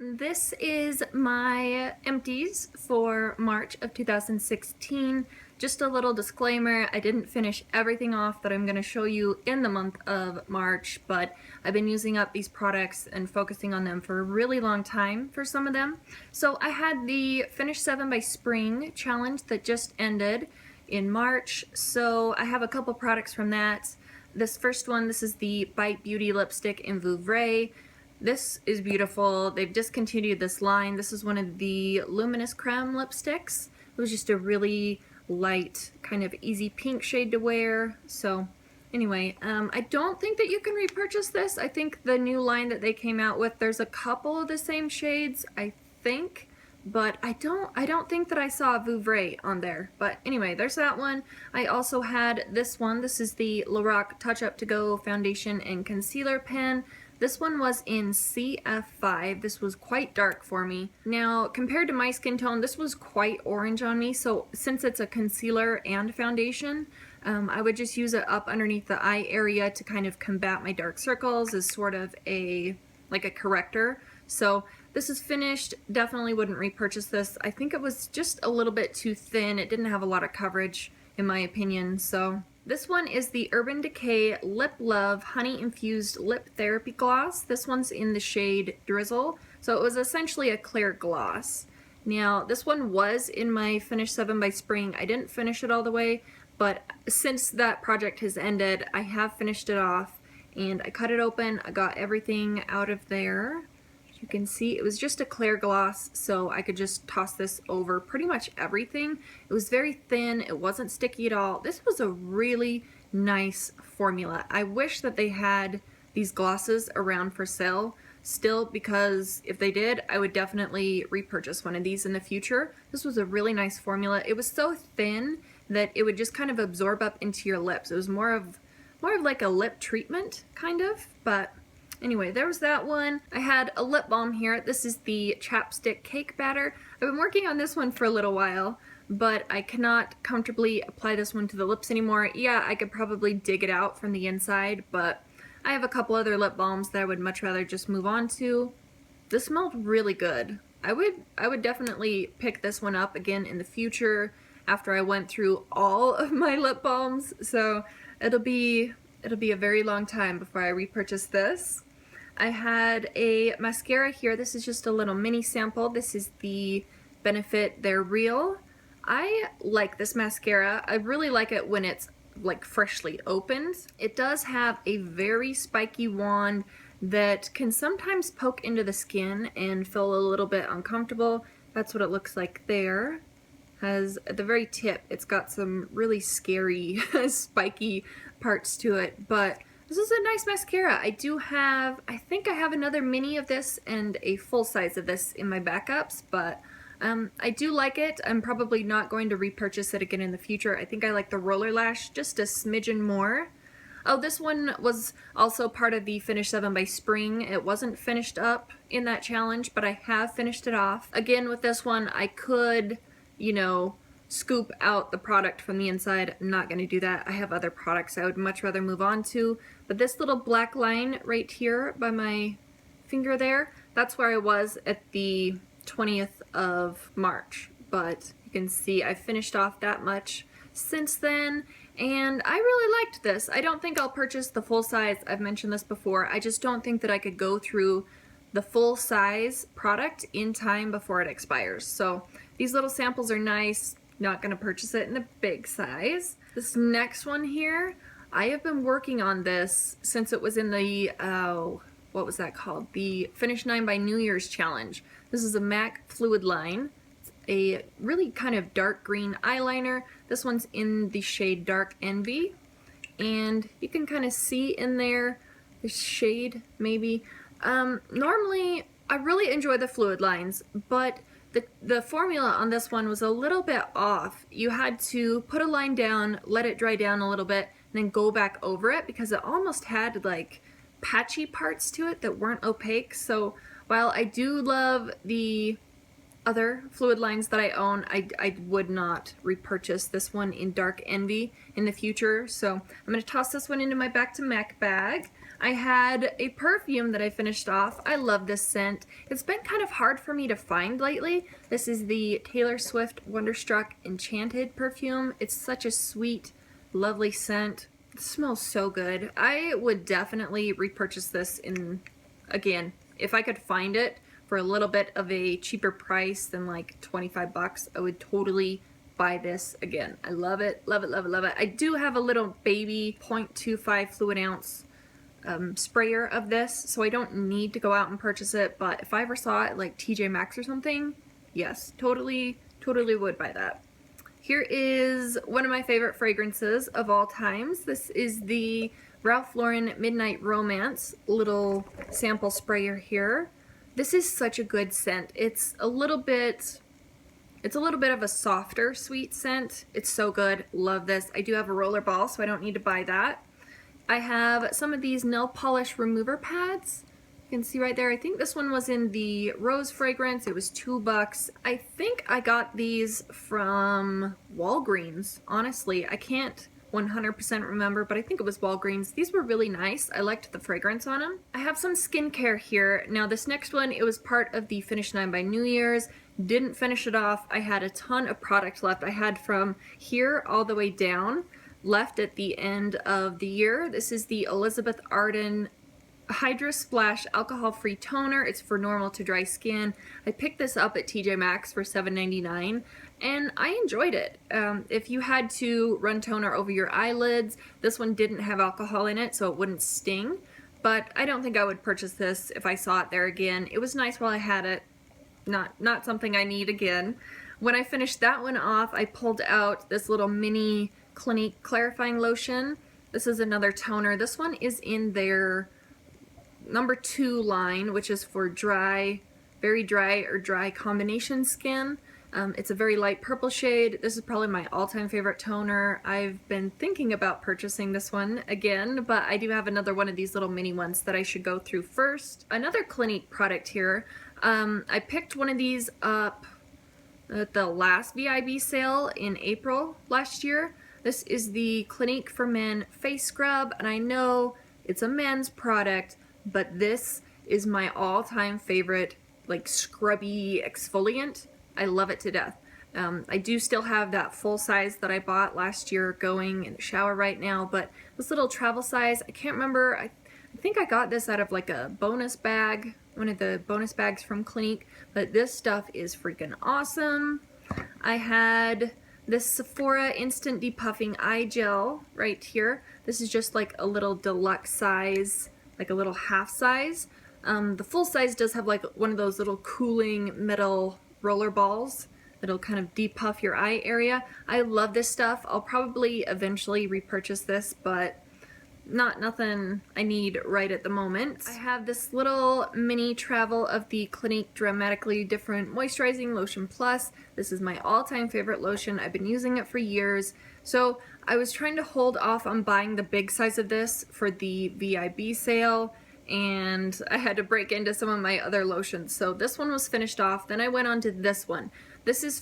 This is my empties for March of 2016. Just a little disclaimer, I didn't finish everything off that I'm going to show you in the month of March, but I've been using up these products and focusing on them for a really long time for some of them. So I had the Finish 7 by Spring challenge that just ended in March, so I have a couple products from that. This first one, this is the Bite Beauty lipstick in Vouvray. This is beautiful. They've discontinued this line. This is one of the Luminous Creme lipsticks. It was just a really light, kind of easy pink shade to wear. So anyway, I don't think that you can repurchase this. I think the new line that they came out with, there's a couple of the same shades, I think, but I don't think that I saw Vouvray on there. But anyway, there's that one. I also had this one. This is the Lorac Touch Up To Go Foundation and Concealer Pen. This one was in CF5. This was quite dark for me. Now, compared to my skin tone, this was quite orange on me, so since it's a concealer and foundation, I would just use it up underneath the eye area to kind of combat my dark circles as sort of like a corrector. So this is finished. Definitely wouldn't repurchase this. I think it was just a little bit too thin. It didn't have a lot of coverage in my opinion, so this one is the Urban Decay Lip Love Honey Infused Lip Therapy Gloss. This one's in the shade Drizzle, so it was essentially a clear gloss. Now, this one was in my Finish 7 by Spring. I didn't finish it all the way, but since that project has ended, I have finished it off, and I cut it open. I got everything out of there. You can see it was just a clear gloss, so I could just toss this over pretty much everything. It was very thin, it wasn't sticky at all. This was a really nice formula. I wish that they had these glosses around for sale still, because if they did, I would definitely repurchase one of these in the future. This was a really nice formula. It was so thin that it would just kind of absorb up into your lips. It was more of like a lip treatment, kind of, but anyway, there was that one. I had a lip balm here. This is the Chapstick Cake Batter. I've been working on this one for a little while, but I cannot comfortably apply this one to the lips anymore. Yeah, I could probably dig it out from the inside, but I have a couple other lip balms that I would much rather just move on to. This smelled really good. I would definitely pick this one up again in the future after I went through all of my lip balms, so it'll be a very long time before I repurchase this. I had a mascara here. This is just a little mini sample. This is the Benefit They're Real. I like this mascara. I really like it when it's like freshly opened. It does have a very spiky wand that can sometimes poke into the skin and feel a little bit uncomfortable. That's what it looks like there. Has at the very tip, it's got some really scary spiky parts to it, but this is a nice mascara. I think I have another mini of this and a full size of this in my backups, but I do like it. I'm probably not going to repurchase it again in the future. I think I like the Roller Lash just a smidgen more. Oh, this one was also part of the Finish 7 by Spring. It wasn't finished up in that challenge, but I have finished it off. Again, with this one, I could, scoop out the product from the inside. I'm not going to do that. I have other products I would much rather move on to. But this little black line right here by my finger there, that's where I was at the 20th of March. But you can see I finished off that much since then, and I really liked this. I don't think I'll purchase the full size. I've mentioned this before. I just don't think that I could go through the full size product in time before it expires. So these little samples are nice. Not going to purchase it in the big size. This next one here, I have been working on this since it was in the, what was that called? The Finish 9 by New Year's challenge. This is a MAC fluid line. It's a really kind of dark green eyeliner. This one's in the shade Dark Envy. And you can kind of see in there the shade, maybe. Normally, I really enjoy the fluid lines, but the formula on this one was a little bit off. You had to put a line down, let it dry down a little bit, and then go back over it because it almost had like patchy parts to it that weren't opaque. So while I do love the other fluid lines that I own, I would not repurchase this one in Dark Envy in the future. So I'm going to toss this one into my Back to MAC bag. I had a perfume that I finished off. I love this scent. It's been kind of hard for me to find lately. This is the Taylor Swift Wonderstruck Enchanted perfume. It's such a sweet, lovely scent. It smells so good. I would definitely repurchase this again, if I could find it for a little bit of a cheaper price than like 25 bucks, I would totally buy this again. I love it, love it, love it, love it. I do have a little baby 0.25 fluid ounce sprayer of this, so I don't need to go out and purchase it, but if I ever saw it like TJ Maxx or something, yes, totally would buy that. Here is one of my favorite fragrances of all times. This is the Ralph Lauren Midnight Romance little sample sprayer here. This is such a good scent. It's a little bit of a softer sweet scent. It's so good. Love this. I do have a roller ball, so I don't need to buy that. I have some of these nail polish remover pads. You can see right there. I think this one was in the rose fragrance. It was $2. I think I got these from Walgreens. Honestly, I can't 100% remember, but I think it was Walgreens. These were really nice. I liked the fragrance on them. I have some skincare here. Now this next one, it was part of the Finish 9 by New Year's. Didn't finish it off. I had a ton of product left. I had from here all the way down left at the end of the year. This is the Elizabeth Arden Hydra Splash alcohol-free toner. It's for normal to dry skin. I picked this up at TJ Maxx for $7.99 and I enjoyed it. If you had to run toner over your eyelids, this one didn't have alcohol in it, so it wouldn't sting, but I don't think I would purchase this if I saw it there again. It was nice while I had it. Not something I need again. When I finished that one off, I pulled out this little mini Clinique clarifying lotion. This is another toner. This one is in their number 2 line, which is for dry, very dry or dry combination skin. It's a very light purple shade. This is probably my all-time favorite toner. I've been thinking about purchasing this one again, but I do have another one of these little mini ones that I should go through first. Another Clinique product here. I picked one of these up at the last VIB sale in April last year. This is the Clinique for Men face scrub, and I know it's a men's product, but this is my all-time favorite, like, scrubby exfoliant. I love it to death. I do still have that full size that I bought last year going in the shower right now, but this little travel size, I can't remember. I think I got this out of like a bonus bag, one of the bonus bags from Clinique, but this stuff is freaking awesome. I had this Sephora Instant Depuffing Eye Gel right here. This is just like a little deluxe size, like a little half size. The full size does have like one of those little cooling metal roller balls that'll kind of depuff your eye area. I love this stuff. I'll probably eventually repurchase this, but nothing I need right at the moment. I have this little mini travel of the Clinique Dramatically Different Moisturizing Lotion Plus. This is my all-time favorite lotion. I've been using it for years. So I was trying to hold off on buying the big size of this for the VIB sale, and I had to break into some of my other lotions. So this one was finished off. Then I went on to this one. This is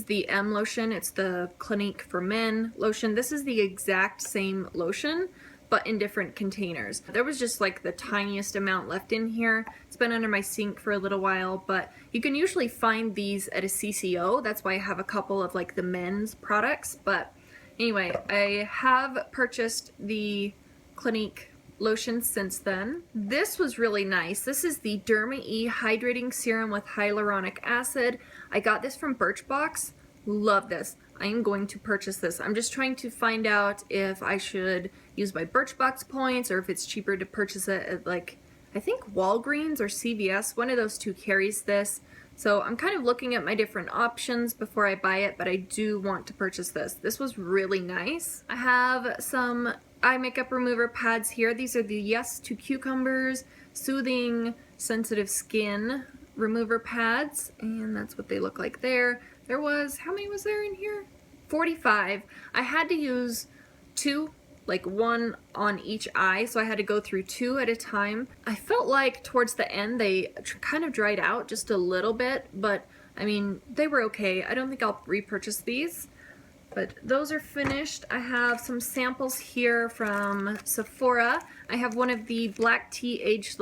the M lotion. It's the Clinique for Men lotion. This is the exact same lotion, but in different containers. There was just like the tiniest amount left in here. It's been under my sink for a little while, but you can usually find these at a CCO. That's why I have a couple of like the men's products. But anyway, I have purchased the Clinique lotion since then. This was really nice. This is the Derma E Hydrating Serum with Hyaluronic Acid. I got this from Birchbox. Love this. I am going to purchase this. I'm just trying to find out if I should use my Birchbox points or if it's cheaper to purchase it at, like, I think Walgreens or CVS. One of those two carries this. So I'm kind of looking at my different options before I buy it, but I do want to purchase this. This was really nice. I have some eye makeup remover pads here. These are the Yes to Cucumbers Soothing Sensitive Skin remover pads, and that's what they look like there. There was, how many was there in here? 45. I had to use 2, like 1 on each eye, so I had to go through 2 at a time. I felt like towards the end they kind of dried out just a little bit, but I mean, they were okay. I don't think I'll repurchase these. But those are finished. I have some samples here from Sephora. I have one of the black tea age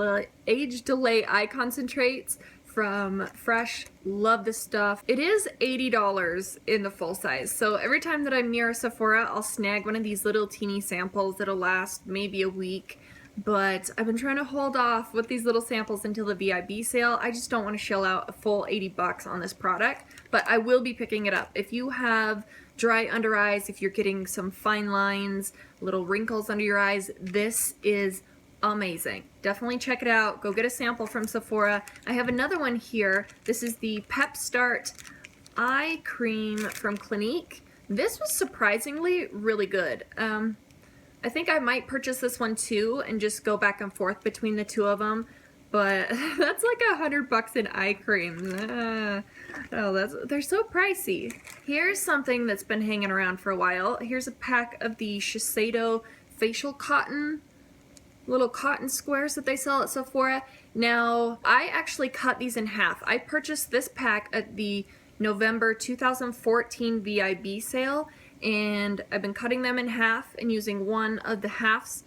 delay eye concentrates from Fresh. Love this stuff. It is $80 in the full size. So every time that I'm near a Sephora, I'll snag one of these little teeny samples that'll last maybe a week. But I've been trying to hold off with these little samples until the VIB sale. I just don't want to shell out a full 80 bucks on this product, but I will be picking it up. If you have dry under eyes, if you're getting some fine lines, little wrinkles under your eyes, this is amazing. Definitely check it out. Go get a sample from Sephora. I have another one here. This is the Pep Start Eye Cream from Clinique. This was surprisingly really good. I think I might purchase this one too and just go back and forth between the two of them, but that's like $100 in eye cream. They're so pricey. Here's something that's been hanging around for a while. Here's a pack of the Shiseido facial cotton, little cotton squares that they sell at Sephora. Now, I actually cut these in half. I purchased this pack at the November 2014 VIB sale, and I've been cutting them in half and using one of the halves.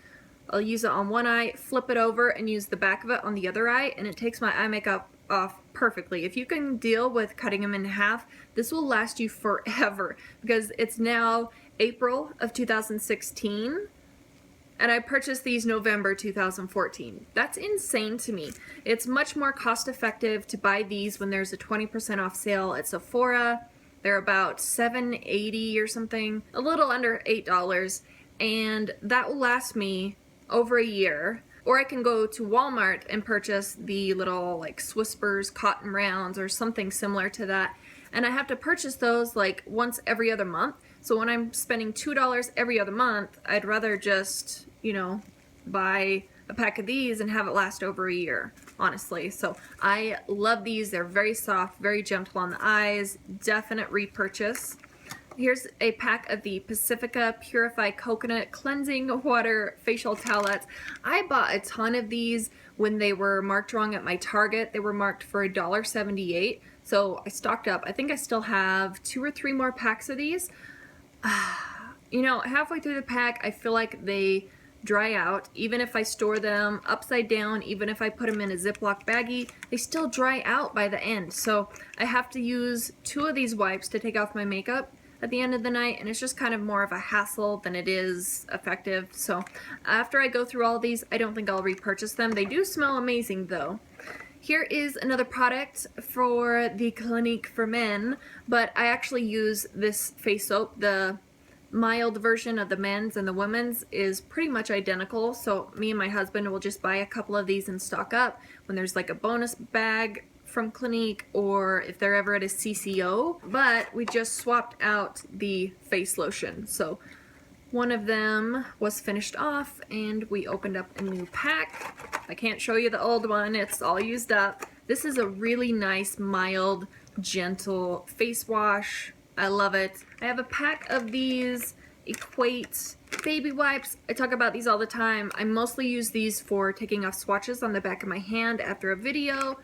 I'll use it on one eye, flip it over, and use the back of it on the other eye, and it takes my eye makeup off perfectly. If you can deal with cutting them in half, this will last you forever, because it's now April of 2016, and I purchased these November 2014. That's insane to me. It's much more cost effective to buy these when there's a 20% off sale at Sephora. They're about $7.80 or something, a little under $8, and that will last me over a year. Or I can go to Walmart and purchase the little like Swispers cotton rounds or something similar to that, and I have to purchase those like once every other month. So when I'm spending $2 every other month, I'd rather just, you know, buy a pack of these and have it last over a year, honestly. So I love these. They're very soft, very gentle on the eyes. Definite repurchase. Here's a pack of the Pacifica Purify Coconut Cleansing Water Facial Towelettes. I bought a ton of these when they were marked wrong at my Target. They were marked for $1.78, so I stocked up. I think I still have 2 or 3 more packs of these. You know, halfway through the pack, I feel like they dry out. Even if I store them upside down, even if I put them in a Ziploc baggie, they still dry out by the end. So I have to use 2 of these wipes to take off my makeup at the end of the night, and it's just kind of more of a hassle than it is effective. So after I go through all these, I don't think I'll repurchase them. They do smell amazing though. Here is another product for the Clinique for men, but I actually use this face soap. The mild version of the men's and the women's is pretty much identical, so me and my husband will just buy a couple of these and stock up when there's like a bonus bag from Clinique, or if they're ever at a CCO. But we just swapped out the face lotion, so one of them was finished off and we opened up a new pack. I can't show you the old one, it's all used up. This is a really nice, mild, gentle face wash. I love it. I have a pack of these Equate baby wipes. I talk about these all the time. I mostly use these for taking off swatches on the back of my hand after a video.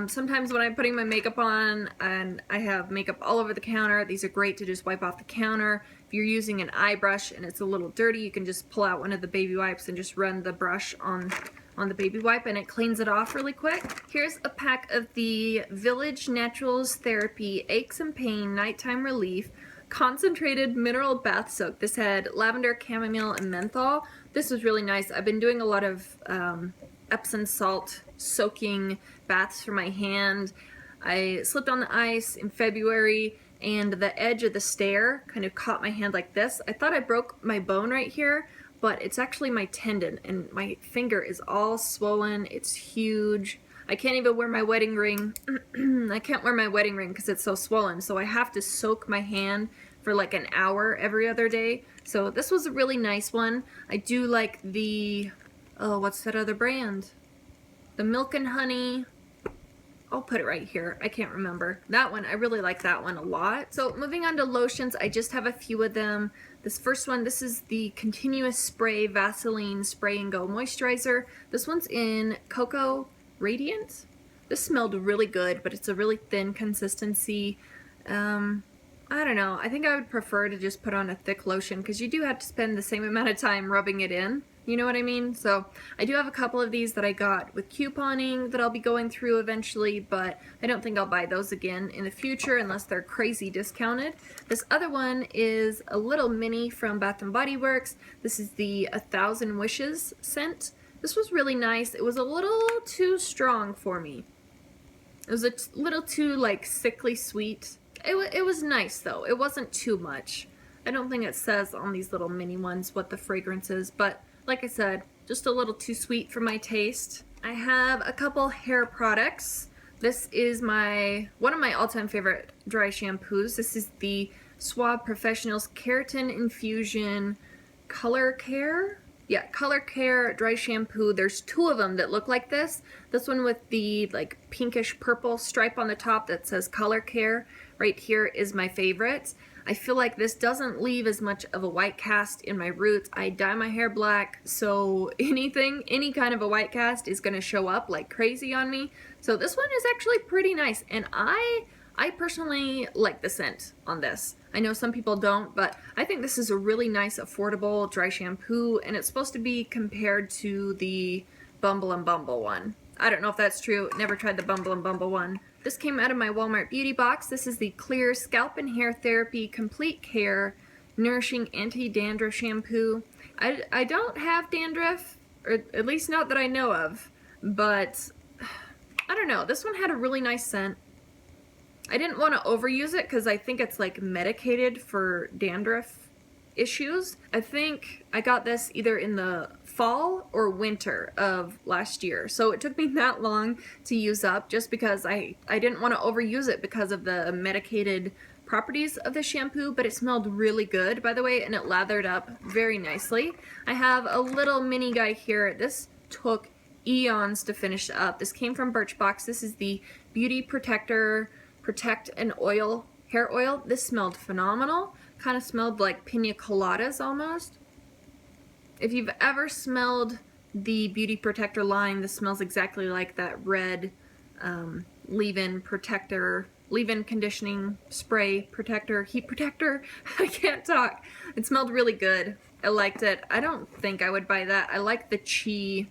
Sometimes when I'm putting my makeup on and I have makeup all over the counter, these are great to just wipe off the counter. If you're using an eye brush and it's a little dirty, you can just pull out one of the baby wipes and just run the brush on the baby wipe and it cleans it off really quick. Here's a pack of the Village Naturals Therapy Aches and Pain Nighttime Relief Concentrated Mineral Bath Soak. This had lavender, chamomile, and menthol. This was really nice. I've been doing a lot of Epsom salt soaking baths for my hand. I slipped on the ice in February and the edge of the stair kind of caught my hand like this. I thought I broke my bone right here, but it's actually my tendon and my finger is all swollen. It's huge. I can't even wear my wedding ring. I can't wear my wedding ring because it's so swollen, so I have to soak my hand for like an hour every other day. So this was a really nice one. I do like the, oh, what's that other brand? The Milk and Honey. I'll put it right here. I can't remember. That one, I really like that one a lot. So moving on to lotions, I just have a few of them. This first one, this is the Continuous Spray Vaseline Spray and Go Moisturizer. This one's in Cocoa Radiant. This smelled really good, but it's a really thin consistency. I don't know. I think I would prefer to just put on a thick lotion because you do have to spend the same amount of time rubbing it in. You know what I mean? So I do have a couple of these that I got with couponing that I'll be going through eventually, but I don't think I'll buy those again in the future unless they're crazy discounted. This other one is a little mini from Bath & Body Works. This is the 1,000 Wishes scent. This was really nice. It was a little too strong for me. It was a little too like sickly sweet. It was nice though. It wasn't too much. I don't think it says on these little mini ones what the fragrance is, but like I said, just a little too sweet for my taste. I have a couple hair products. This is one of my all-time favorite dry shampoos. This is the Suave Professionals Keratin Infusion Color Care. Yeah, Color Care dry shampoo. There's two of them that look like this. This one with the like pinkish purple stripe on the top that says Color Care right here is my favorite. I feel like this doesn't leave as much of a white cast in my roots. I dye my hair black, so any kind of a white cast is gonna show up like crazy on me. So this one is actually pretty nice, and I personally like the scent on this. I know some people don't, but I think this is a really nice, affordable dry shampoo, and it's supposed to be compared to the Bumble and Bumble one. I don't know if that's true. Never tried the Bumble and Bumble one. This came out of my Walmart beauty box. This is the Clear Scalp and Hair Therapy Complete Care Nourishing Anti-Dandruff Shampoo. I don't have dandruff, or at least not that I know of, but I don't know. This one had a really nice scent. I didn't want to overuse it because I think it's like medicated for dandruff issues. I think I got this either in the fall or winter of last year, so it took me that long to use up just because I didn't want to overuse it because of the medicated properties of the shampoo, but it smelled really good, by the way, and it lathered up very nicely. I have a little mini guy here. This took eons to finish up. This came from Birchbox. This is the Beauty Protector Protect and Oil hair oil. This smelled phenomenal. Kind of smelled like pina coladas almost. If you've ever smelled the Beauty Protector line, this smells exactly like that red leave-in protector, leave-in conditioning spray protector, heat protector. I can't talk. It smelled really good. I liked it. I don't think I would buy that. I like the Chi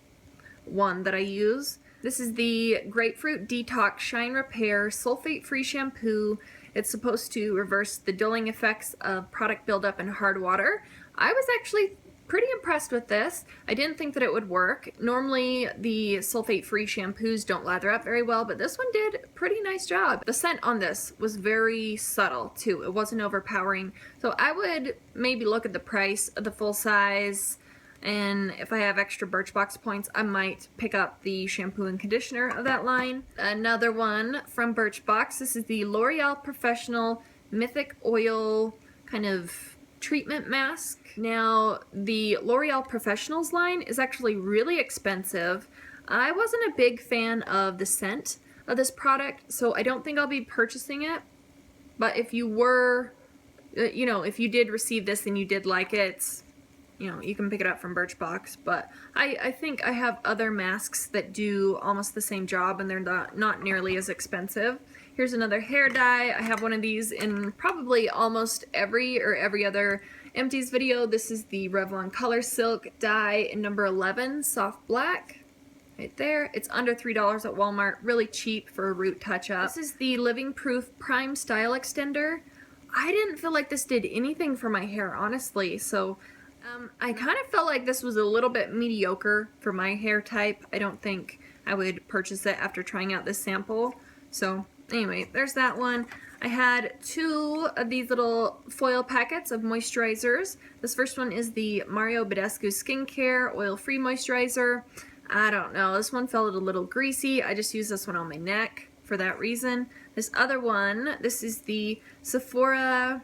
one that I use. This is the Grapefruit Detox Shine Repair Sulfate-Free Shampoo. It's supposed to reverse the dulling effects of product buildup in hard water. I was actually pretty impressed with this. I didn't think that it would work. Normally the sulfate-free shampoos don't lather up very well, but this one did a pretty nice job. The scent on this was very subtle too. It wasn't overpowering. So I would maybe look at the price of the full size, and if I have extra Birchbox points, I might pick up the shampoo and conditioner of that line. Another one from Birchbox. This is the L'Oreal Professional Mythic Oil kind of treatment mask. Now, the L'Oreal Professionals line is actually really expensive. I wasn't a big fan of the scent of this product, so I don't think I'll be purchasing it. But if you were, if you did receive this and you did like it, you can pick it up from Birchbox. But I think I have other masks that do almost the same job, and they're not nearly as expensive. Here's another hair dye. I have one of these in probably almost every other Empties video. This is the Revlon Color Silk dye in number 11, soft black. Right there. It's under $3 at Walmart. Really cheap for a root touch-up. This is the Living Proof Prime Style Extender. I didn't feel like this did anything for my hair, honestly. So I kind of felt like this was a little bit mediocre for my hair type. I don't think I would purchase it after trying out this sample. So anyway, there's that one. I had two of these little foil packets of moisturizers. This first one is the Mario Badescu Skincare Oil-Free Moisturizer. I don't know, this one felt a little greasy. I just used this one on my neck for that reason. This other one, this is the Sephora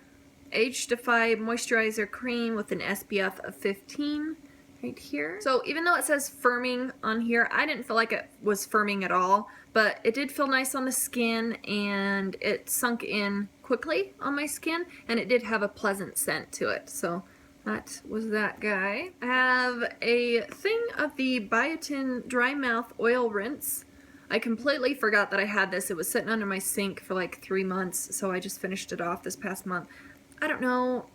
Age Defy Moisturizer Cream with an SPF of 15 right here. So even though it says firming on here, I didn't feel like it was firming at all, but it did feel nice on the skin, and it sunk in quickly on my skin, and it did have a pleasant scent to it. So that was that guy. I have a thing of the Biotin Dry Mouth Oil Rinse. I completely forgot that I had this. It was sitting under my sink for like 3 months, so I just finished it off this past month. I don't know.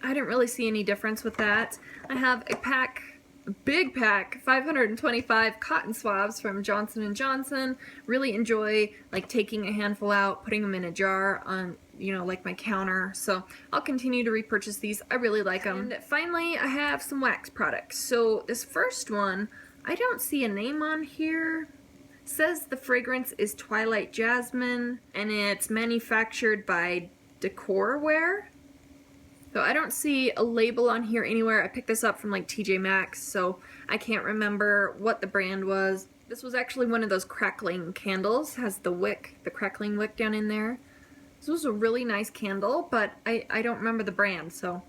I didn't really see any difference with that. I have a pack, a big pack, 525 cotton swabs from Johnson & Johnson. Really enjoy like taking a handful out, putting them in a jar on, you know, like my counter. So I'll continue to repurchase these. I really like them. And finally, I have some wax products. So this first one, I don't see a name on here. It says the fragrance is Twilight Jasmine and it's manufactured by Decorwear. So I don't see a label on here anywhere. I picked this up from like TJ Maxx, so I can't remember what the brand was. This was actually one of those crackling candles. It has the wick, the crackling wick down in there. This was a really nice candle, but I don't remember the brand, so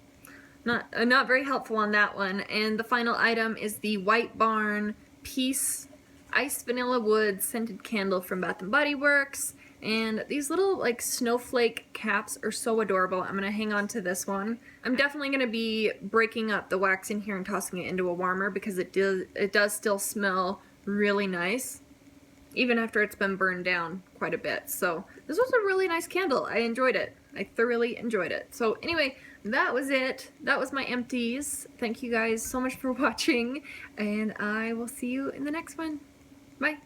not very helpful on that one. And the final item is the White Barn Peace Iced Vanilla Wood Scented Candle from Bath & Body Works. And these little like snowflake caps are so adorable. I'm gonna hang on to this one. I'm definitely gonna be breaking up the wax in here and tossing it into a warmer because it does still smell really nice, even after it's been burned down quite a bit. So this was a really nice candle. I enjoyed it. I thoroughly enjoyed it. So anyway, that was it. That was my empties. Thank you guys so much for watching, and I will see you in the next one. Bye.